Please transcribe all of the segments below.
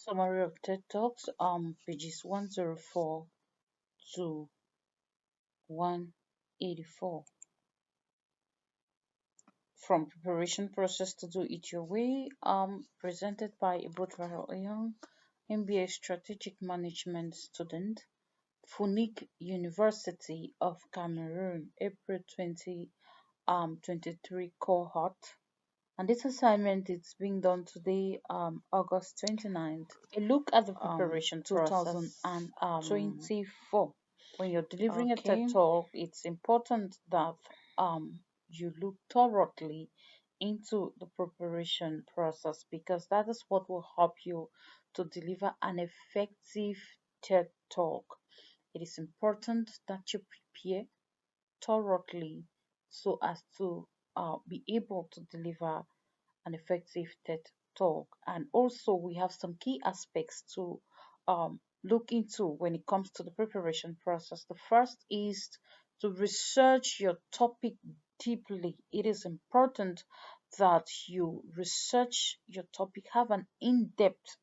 Summary of TED Talks, pages 104 to 184. From preparation process to do it your way, presented by Ibot Young, MBA Strategic Management student, Funike University of Cameroon, April 2023 cohort. And this assignment is being done today, August 29th, A look at the preparation process. 2024. When you're delivering a TED Okay. Talk, it's important that you look thoroughly into the preparation process because that is what will help you to deliver an effective TED Talk. It is important that you prepare thoroughly so as to be able to deliver an effective TED Talk. And also, we have some key aspects to look into when it comes to the preparation process. The first is to research your topic deeply. It is important that you research your topic, have an in-depth,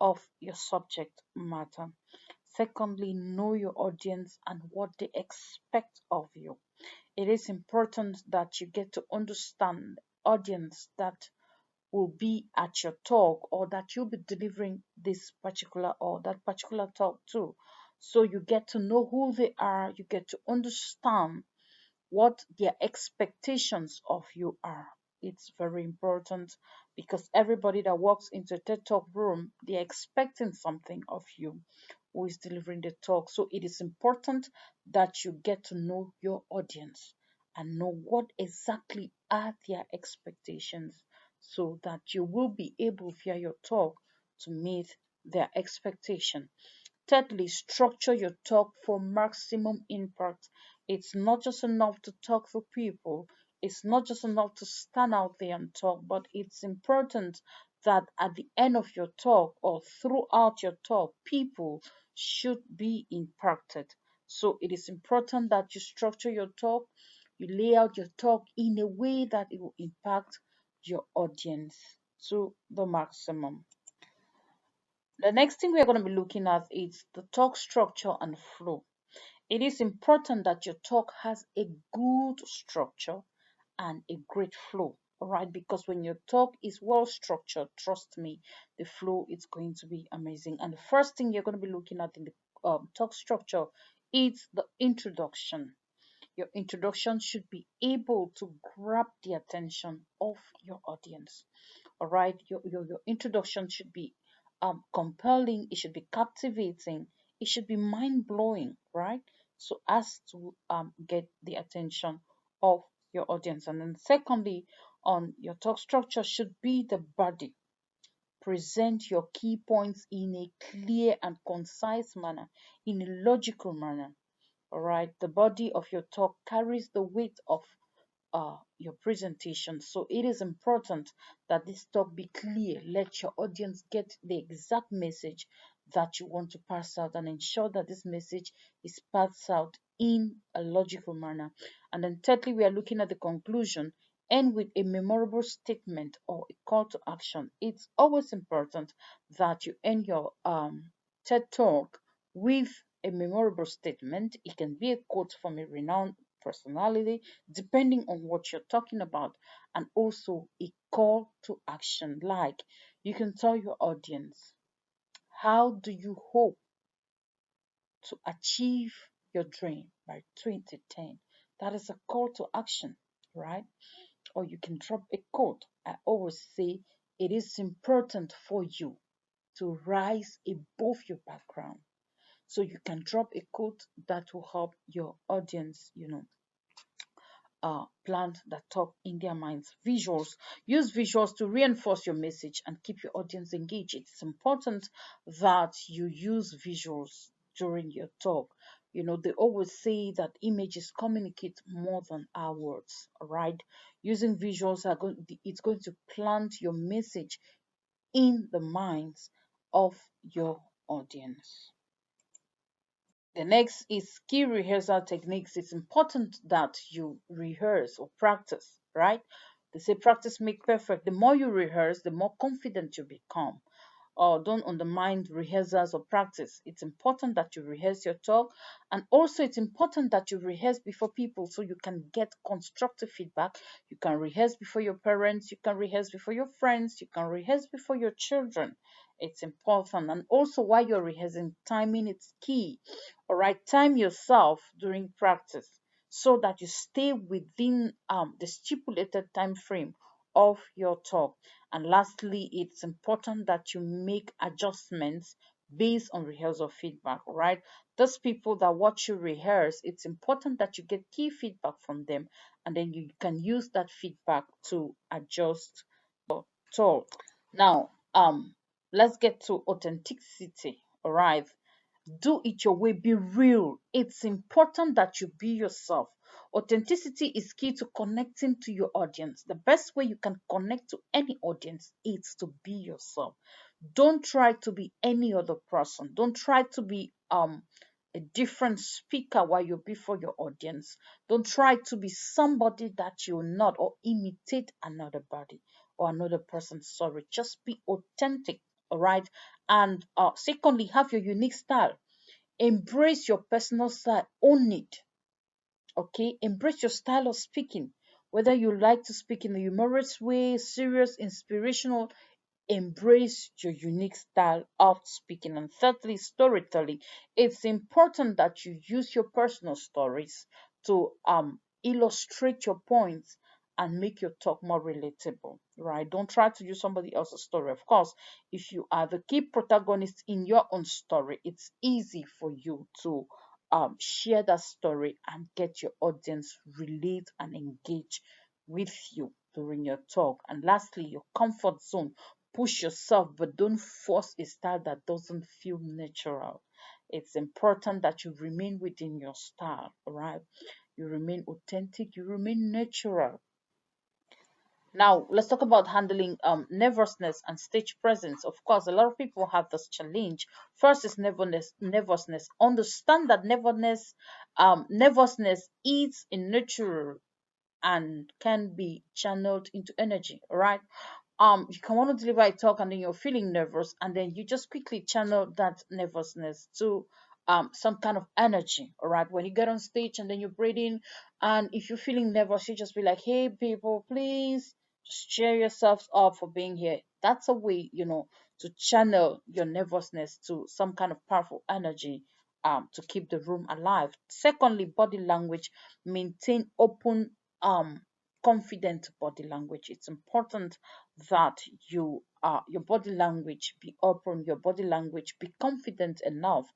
of your subject matter. Secondly, know your audience and what they expect of you. It is important that you get to understand the audience that will be at your talk or that you'll be delivering this particular or that particular talk to. So you get to know who they are, you get to understand what their expectations of you are. It's very important because everybody that walks into a TED Talk room, they're expecting something of you who is delivering the talk. So it is important that you get to know your audience and know what exactly are their expectations so that you will be able via your talk to meet their expectation. Thirdly, structure your talk for maximum impact. It's not just enough to talk to people, it's not just enough to stand out there and talk, but it's important that at the end of your talk or throughout your talk, people should be impacted. So it is important that you structure your talk, you lay out your talk in a way that it will impact your audience to the maximum. The next thing we are going to be looking at is the talk structure and flow. It is important that your talk has a good structure and a great flow. All right, because when your talk is well structured, trust me, the flow is going to be amazing. And the first thing you're going to be looking at in the talk structure is the introduction. Your introduction should be able to grab the attention of your audience. All right, your introduction should be compelling, it should be captivating, it should be mind blowing, right? So as to get the attention of your audience. And then, secondly, on your talk structure should be the body. Present your key points in a clear and concise manner, in a logical manner. All right, the body of your talk carries the weight of your presentation. So it is important that this talk be clear. Let your audience get the exact message that you want to pass out and ensure that this message is passed out in a logical manner. And then thirdly, we are looking at the conclusion. End with a memorable statement or a call to action. It's always important that you end your TED talk with a memorable statement. It can be a quote from a renowned personality, depending on what you're talking about, and also a call to action. Like you can tell your audience, how do you hope to achieve your dream by 2010? That is a call to action, right? Or you can drop a quote. I always say it is important for you to rise above your background. So you can drop a quote that will help your audience, plant that talk in their minds. Visuals. Use visuals to reinforce your message and keep your audience engaged. It's important that you use visuals during your talk. They always say that images communicate more than our words, right? Using visuals it's going to plant your message in the minds of your audience. The next is key rehearsal techniques. It's important that you rehearse or practice, right? They say practice make perfect. The more you rehearse, the more confident you become. or don't undermine rehearsals or practice. It's important that you rehearse your talk, and also it's important that you rehearse before people so you can get constructive feedback. You can rehearse before your parents, you can rehearse before your friends, you can rehearse before your children. It's important. And also, while you're rehearsing, timing is key. All right, time yourself during practice so that you stay within the stipulated time frame of your talk. And lastly, it's important that you make adjustments based on rehearsal feedback, right? Those people that watch you rehearse, it's important that you get key feedback from them, and then you can use that feedback to adjust talk. Now, let's get to authenticity, all right? Do it your way, be real. It's important that you be yourself. Authenticity is key to connecting to your audience. The best way you can connect to any audience is to be yourself. Don't try to be any other person. Don't try to be a different speaker while you're before your audience. Don't try to be somebody that you're not, or imitate another body or another person. Sorry, just be authentic. All right. And secondly, have your unique style. Embrace your personal style, own it. Okay, embrace your style of speaking, whether you like to speak in a humorous way, serious, inspirational. Embrace your unique style of speaking. And thirdly, storytelling. It's important that you use your personal stories to illustrate your points and make your talk more relatable, right? Don't try to use somebody else's story. Of course, if you are the key protagonist in your own story, it's easy for you to share that story and get your audience relate and engage with you during your talk. And lastly, your comfort zone. Push yourself, but don't force a style that doesn't feel natural. It's important that you remain within your style, right? You remain authentic, you remain natural. Now, let's talk about handling nervousness and stage presence. Of course, a lot of people have this challenge. First is nervousness. Nervousness. Understand that nervousness is a natural and can be channeled into energy. All right. You can want to deliver a talk and then you're feeling nervous, and then you just quickly channel that nervousness to some kind of energy. All right, when you get on stage and then you're breathing, and if you're feeling nervous, you just be like, hey people, please just cheer yourselves up for being here. That's a way, to channel your nervousness to some kind of powerful energy, to keep the room alive. Secondly, body language. Maintain open, confident body language. It's important that your body language be open, your body language be confident enough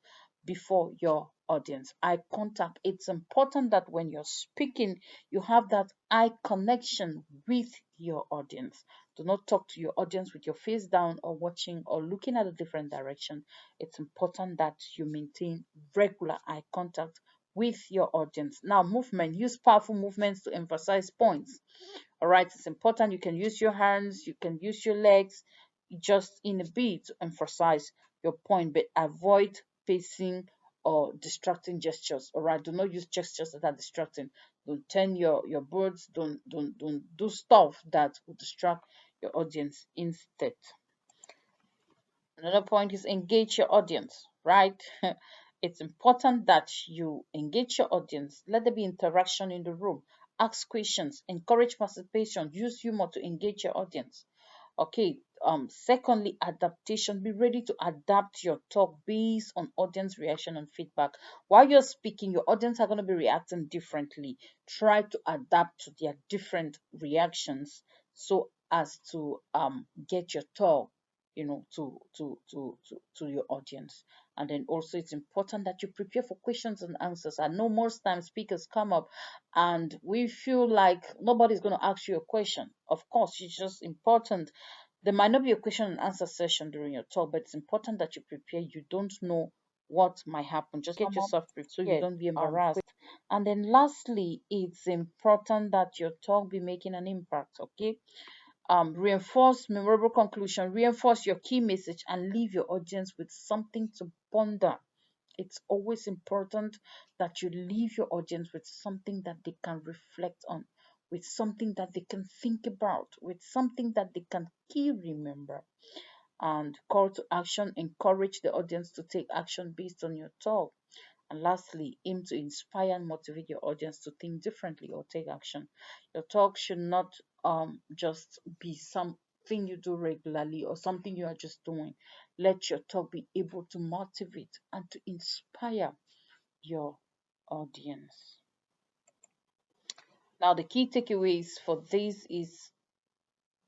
before your audience. Eye contact. It's important that when you're speaking, you have that eye connection with your audience. Do not talk to your audience with your face down or watching or looking at a different direction. It's important that you maintain regular eye contact with your audience. Now, movement. Use powerful movements to emphasize points. All right, it's important. You can use your hands, you can use your legs, just in a bit to emphasize your point, but avoid pacing or distracting gestures. All right, do not use gestures that are distracting. Don't turn your words. Don't do stuff that will distract your audience instead. Another point is engage your audience, right? It's important that you engage your audience. Let there be interaction in the room. Ask questions, encourage participation, use humor to engage your audience. Okay. Secondly, adaptation. Be ready to adapt your talk based on audience reaction and feedback. While you're speaking, your audience are going to be reacting differently. Try to adapt to their different reactions so as to get your talk, to your audience. And then also, it's important that you prepare for questions and answers. I know most times speakers come up and we feel like nobody's going to ask you a question. Of course, it's just important. There might not be a question and answer session during your talk, but it's important that you prepare. You don't know what might happen. Just get yourself prepared so you don't be embarrassed. And then lastly, it's important that your talk be making an impact. Okay. Reinforce memorable conclusion, reinforce your key message, and leave your audience with something to ponder. It's always important that you leave your audience with something that they can reflect on, with something that they can think about, with something that they can key remember. And call to action, encourage the audience to take action based on your talk. And lastly, aim to inspire and motivate your audience to think differently or take action. Your talk should not just be something you do regularly or something you are just doing. Let your talk be able to motivate and to inspire your audience. Now, the key takeaways for this is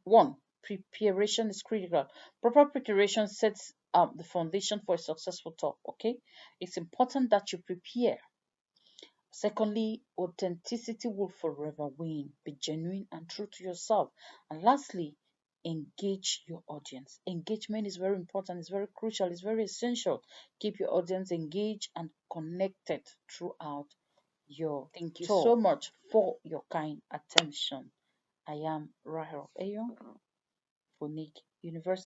one, preparation is critical. Proper preparation sets the foundation for a successful talk. Okay, it's important that you prepare. Secondly, authenticity will forever win. Be genuine and true to yourself. And lastly, engage your audience. Engagement is very important, it's very crucial, it's very essential. Keep your audience engaged and connected throughout your Thank you so much for your kind attention. I am Rahel Ayo for Nick University.